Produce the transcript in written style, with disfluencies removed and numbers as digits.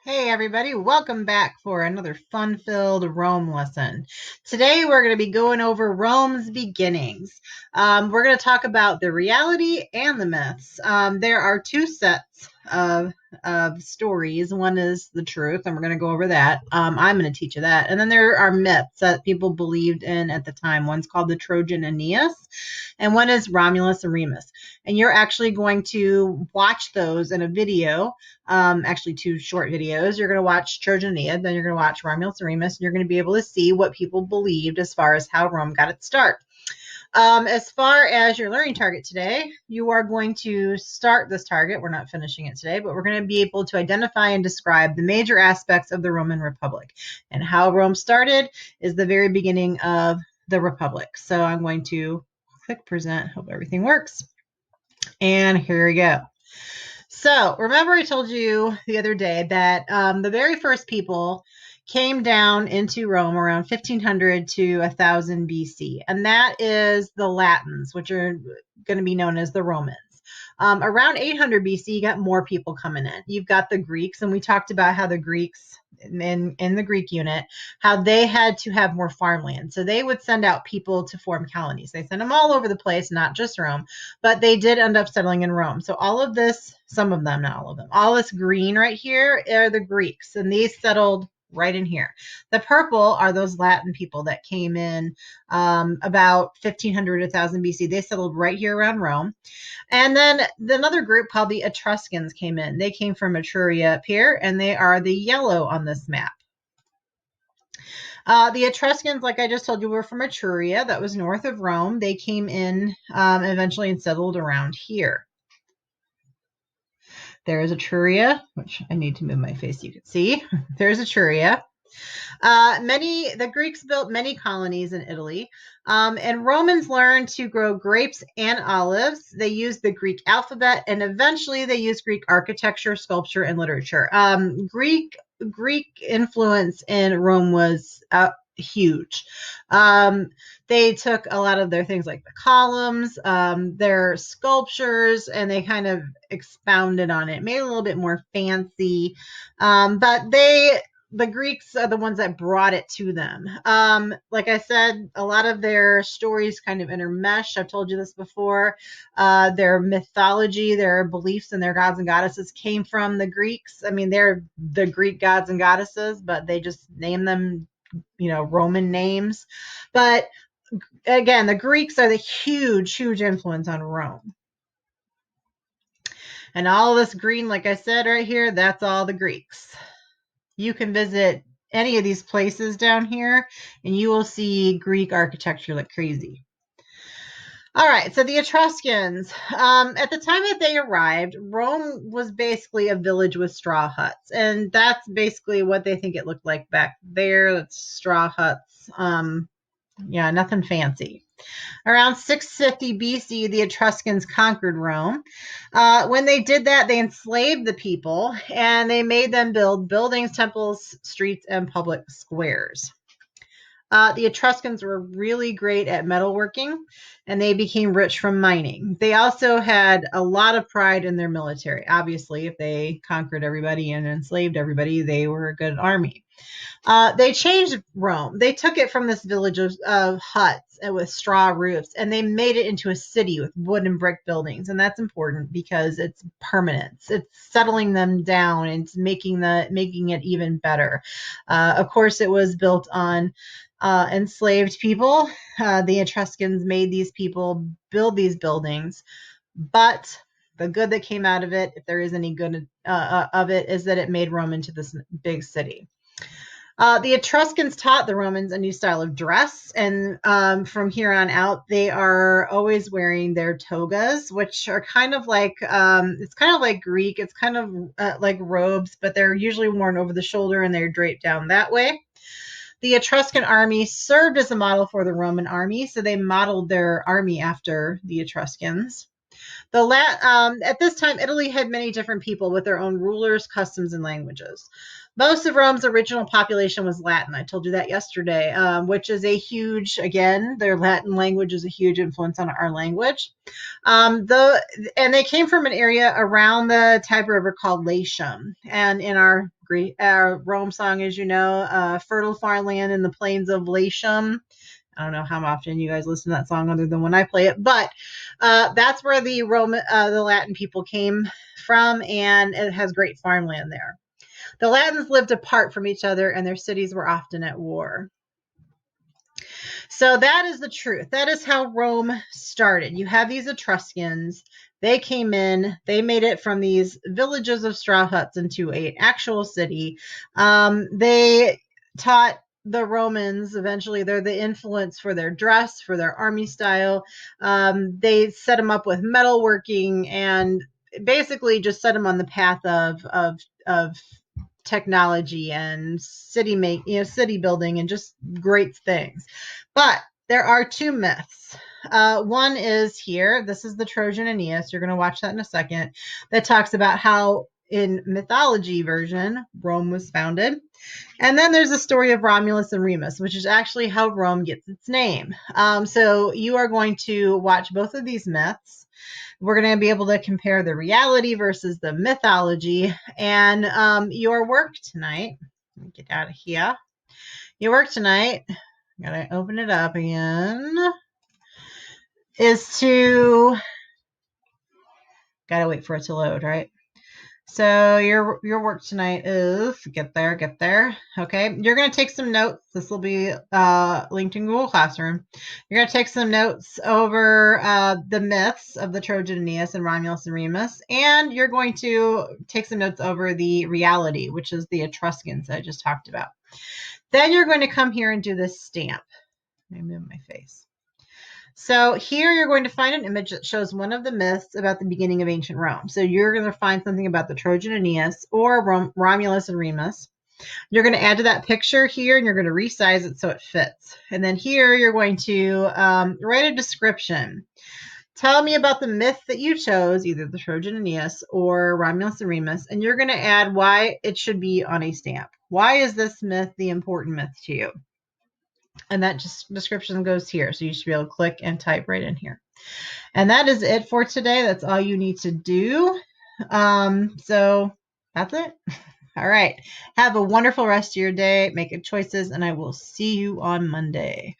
Hey everybody, welcome back for another fun-filled Rome lesson. Today we're going to be going over Rome's beginnings. We're going to talk about the reality and the myths. There are two sets of stories. One is the truth, and we're going to go over that. I'm going to teach you that. And then there are myths that people believed in at the time. One's called the Trojan Aeneas, and one is Romulus and Remus. And you're actually going to watch those in a video, actually two short videos. You're going to watch Trojan Aeneid, then you're going to watch Romulus and Remus, and you're going to be able to see what people believed as far as how Rome got its start. As far as your learning target today, you are going to start this target. We're not finishing it today, but we're going to be able to identify and describe the major aspects of the Roman Republic. And how Rome started is the very beginning of the Republic. So I'm going to click present, hope everything works. And here we go. So remember I told you the other day that the very first people came down into Rome around 1500 to 1000 BC, and that is the Latins, which are going to be known as the Romans. Around 800 BC, you got more people coming in. You've got the Greeks, and we talked about how the Greeks in the Greek unit, how they had to have more farmland. So they would send out people to form colonies. They sent them all over the place, not just Rome, but they did end up settling in Rome. So all of this, some of them, not all of them, all this green right here are the Greeks, and these settled right in here. The purple are those Latin people that came in about 1500 1000 BC. They settled right here around Rome. And then another group called the Etruscans came in. They came from Etruria up here, and they are the yellow on this map. The Etruscans, like I just told you, were from Etruria. That was north of Rome. They came in eventually and settled around here. There is Etruria, which I need to move my face so you can see. There's Etruria. The Greeks built many colonies in Italy, and Romans learned to grow grapes and olives. They used the Greek alphabet, and eventually they used Greek architecture, sculpture, and literature. Greek influence in Rome was huge. They took a lot of their things like the columns, their sculptures, and they kind of expounded on it, made it a little bit more fancy. But the Greeks are the ones that brought it to them. Like I said, a lot of their stories kind of intermesh. I've told you this before. Their mythology, their beliefs, and their gods and goddesses came from the Greeks. I mean, they're the Greek gods and goddesses, but they just name them, Roman names. But again, the Greeks are the huge influence on Rome. And all this green, like I said right here, that's all the Greeks. You can visit any of these places down here, and you will see Greek architecture like crazy. All right, so the Etruscans, at the time that they arrived, Rome was basically a village with straw huts, and that's basically what they think it looked like back there. That's straw huts. Yeah, nothing fancy. Around 650 BC, the Etruscans conquered Rome. When they did that, they enslaved the people and they made them build buildings, temples, streets, and public squares. The Etruscans were really great at metalworking, and they became rich from mining. They also had a lot of pride in their military. Obviously, if they conquered everybody and enslaved everybody, they were a good army. They changed Rome. They took it from this village of huts with straw roofs, and they made it into a city with wood and brick buildings. And that's important because it's permanence. It's settling them down and it's making it even better. Of course, it was built on enslaved people. The Etruscans made these people build these buildings, but the good that came out of it, if there is any good of it, is that it made Rome into this big city. The Etruscans taught the Romans a new style of dress, and from here on out, they are always wearing their togas, which are kind of like it's kind of like Greek. It's kind of like robes, but they're usually worn over the shoulder and they're draped down that way. The Etruscan army served as a model for the Roman army, so they modeled their army after the Etruscans. At this time, Italy had many different people with their own rulers, customs, and languages. Most of Rome's original population was Latin. I told you that yesterday, which is a huge, again, their Latin language is a huge influence on our language. And they came from an area around the Tiber River called Latium. And in our Rome song, as you know, fertile farmland in the plains of Latium. I don't know how often you guys listen to that song other than when I play it, but that's where the Latin people came from, and it has great farmland there. The Latins lived apart from each other, and their cities were often at war. So that is the truth. That is how Rome started. You have these Etruscans. They came in. They made it from these villages of straw huts into an actual city. They taught the Romans, eventually they're the influence for their dress, for their army style. They set them up with metalworking and basically just set them on the path of technology and city building and just great things. But there are two myths. One is here. This is the Trojan Aeneas. You're going to watch that in a second. That talks about how in mythology version, Rome was founded. And then there's the story of Romulus and Remus, which is actually how Rome gets its name. So you are going to watch both of these myths. We're going to be able to compare the reality versus the mythology. And your work tonight, let me get out of here. Your work tonight, I got to open it up again, is to, got to wait for it to load, right? So your work tonight is, get there. Okay. You're going to take some notes. This will be linked in Google Classroom. You're going to take some notes over the myths of the Trojan Aeneas and Romulus and Remus. And you're going to take some notes over the reality, which is the Etruscans I just talked about. Then you're going to come here and do this stamp. Let me move my face. So here you're going to find an image that shows one of the myths about the beginning of ancient Rome. So you're going to find something about the Trojan Aeneas or Romulus and Remus. You're going to add to that picture here, and you're going to resize it so it fits. And then here you're going to write a description. Tell me about the myth that you chose, either the Trojan Aeneas or Romulus and Remus, and you're going to add why it should be on a stamp. Why is this myth the important myth to you? And that just description goes here. So you should be able to click and type right in here. And that is it for today. That's all you need to do. So that's it. All right. Have a wonderful rest of your day. Make good choices, and I will see you on Monday.